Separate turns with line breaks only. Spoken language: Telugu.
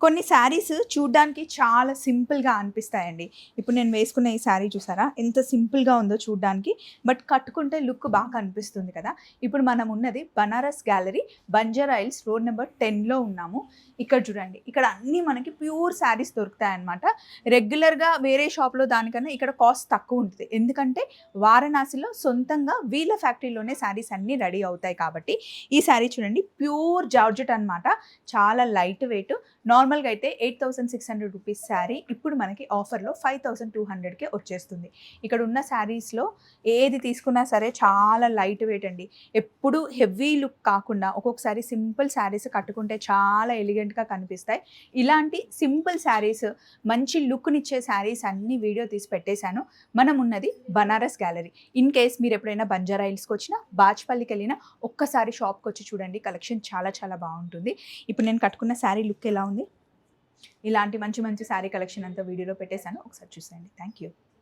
కొన్ని శారీస్ చూడ్డానికి చాలా సింపుల్‌గా అనిపిస్తాయండి. ఇప్పుడు నేను వేసుకున్న ఈ శారీ చూసారా? ఎంత సింపుల్‌గా ఉందో చూడ్డానికి. బట్ కట్టుకుంటే లుక్ బాగా కనిపిస్తుంది కదా! ఇప్పుడు మనం ఉన్నది Banaras gallery, Banjara hills road number 10లో ఉన్నాము. ఇక్కడ చూడండి. ఇక్కడ అన్నీ మనకి ప్యూర్ శారీస్ దొరుకుతాయన్నమాట. రెగ్యులర్‌గా వేరే షాప్‌లో దానికన్నా ఇక్కడ కాస్ట్ తక్కువుంటది. ఎందుకంటే వారణాసిలో సొంతంగా వీళ్ళ ఫ్యాక్టరీలోనే శారీస్ అన్నీ రెడీ అవుతాయి కాబట్టి. ఈ శారీ చూడండి ప్యూర్ జార్జెట్ అన్నమాట. చాలా లైట్ వెయిట్. నార్మల్‌గా అయితే 8600 రూపీస్ శారీ ఇప్పుడు మనకి ఆఫర్‌లో 5200కే వచ్చేస్తుంది. ఇక్కడ ఉన్న శారీస్‌లో ఏది తీసుకున్నా సరే చాలా లైట్ వెయిట్ అండి. ఎప్పుడు హెవీ లుక్ కాకుండా ఒక్కొక్కసారి సింపుల్ శారీస్ కట్టుకుంటే చాలా ఎలిగెంట్‌గా కనిపిస్తాయి. ఇలాంటి సింపుల్ శారీస్ మంచి లుక్‌నిచ్చే శారీస్ అన్నీ వీడియో తీసి పెట్టేశాను. మనం ఉన్నది బనారస్ గ్యాలరీ. ఇన్ కేస్ మీరు ఎప్పుడైనా బంజారా హిల్స్‌కొచ్చినా, బాచ్‌పల్లికెళ్ళినా ఒక్కసారి షాప్‌కొచ్చి చూడండి. కలెక్షన్ చాలా చాలా బావుంటుంది. ఇప్పుడు నేను కట్టుకున్న శారీ లుక్ ఎలా ఉంది? ఇలాంటి మంచి మంచి శారీ కలెక్షన్ అంతా వీడియోలో పెట్టేశాను. ఒకసారి చూసేయండి. Thank you.